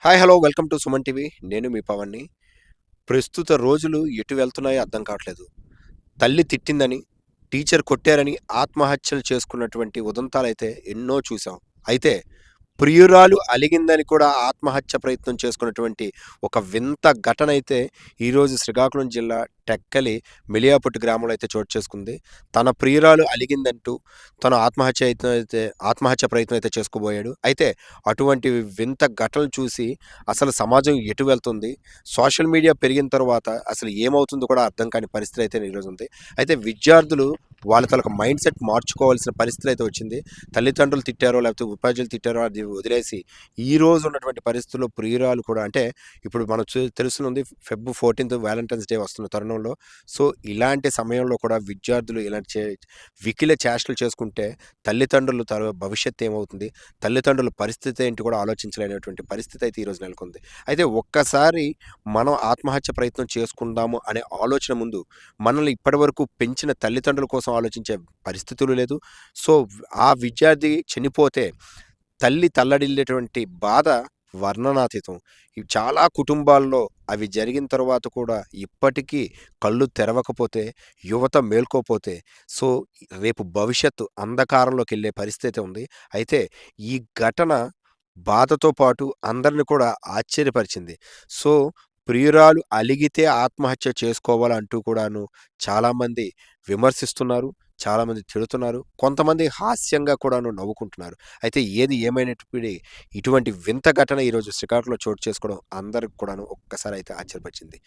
Hi hello welcome to Suman TV. నేను మీ పవన్ని. ప్రస్తుత రోజులు ఎటు వెళ్తున్నాయో అర్థం కావట్లేదు. తల్లి తిట్టిందని, టీచర్ కొట్టారని ఆత్మహత్యలు చేసుకున్నటువంటి ఉదంతాలైతే ఎన్నో చూసాం. అయితే ప్రియురాలు అలిగిందని కూడా ఆత్మహత్య ప్రయత్నం చేసుకున్నటువంటి ఒక వింత ఘటనైతే ఈరోజు శ్రీకాకుళం జిల్లా టెక్కలి మెలియాపుట్టి గ్రామంలో అయితే చోటు చేసుకుంది. తన ప్రియురాలు అలిగిందంటూ తను ఆత్మహత్య ప్రయత్నం అయితే చేసుకోబోయాడు. అయితే అటువంటి వింత ఘటనలు చూసి అసలు సమాజం ఎటు వెళ్తుంది? సోషల్ మీడియా పెరిగిన తర్వాత అసలు ఏమవుతుందో కూడా అర్థం కాని పరిస్థితి అయితే ఈరోజు ఉంది. అయితే విద్యార్థులు వాళ్ళ తాలూకా మైండ్ సెట్ మార్చుకోవాల్సిన పరిస్థితి అయితే వచ్చింది. తల్లిదండ్రులు తిట్టారో లేకపోతే ఉపాధ్యాయులు తిట్టారో అది వదిలేసి ఈ రోజు ఉన్నటువంటి పరిస్థితుల్లో ప్రియురాలు కూడా అంటే ఇప్పుడు మనం తెలుస్తుంది ఫెబ్ 14th వ్యాలంటైన్స్ డే వస్తున్న తరుణంలో. సో ఇలాంటి సమయంలో కూడా విద్యార్థులు ఇలాంటి వికిల చేష్టలు చేసుకుంటే తల్లిదండ్రులు భవిష్యత్తు ఏమవుతుంది, తల్లిదండ్రుల పరిస్థితి ఏంటి కూడా ఆలోచించలేనటువంటి పరిస్థితి అయితే ఈరోజు నెలకొంది. అయితే ఒక్కసారి మనం ఆత్మహత్య ప్రయత్నం చేసుకుందాము అనే ఆలోచన ముందు మనల్ని ఇప్పటివరకు పెంచిన తల్లిదండ్రుల కోసం ఆలోచించే పరిస్థితులు లేదు. సో ఆ విద్యార్థి చనిపోతే తల్లి తల్లడిల్లేటువంటి బాధ వర్ణనాతీతం. ఇవి చాలా కుటుంబాల్లో అవి జరిగిన తర్వాత కూడా ఇప్పటికీ కళ్ళు తెరవకపోతే, యువత మేల్కోపోతే సో రేపు భవిష్యత్తు అంధకారంలోకెళ్ళే పరిస్థితి ఉంది. అయితే ఈ ఘటన బాధతో పాటు అందరిని కూడా ఆశ్చర్యపరిచింది. సో ప్రియురాలు అలిగితే ఆత్మహత్య చేసుకోవాలంటూ కూడాను చాలామంది విమర్శిస్తున్నారు. చాలామంది తిడుతున్నారు. కొంతమంది హాస్యంగా కూడాను నవ్వుకుంటున్నారు. అయితే ఏది ఏమైనప్పటికీ ఇటువంటి వింత ఘటన ఈరోజు శ్రీకాకుళంలో చోటు చేసుకోవడం అందరికి కూడాను ఒక్కసారి అయితే ఆశ్చర్యపరిచింది.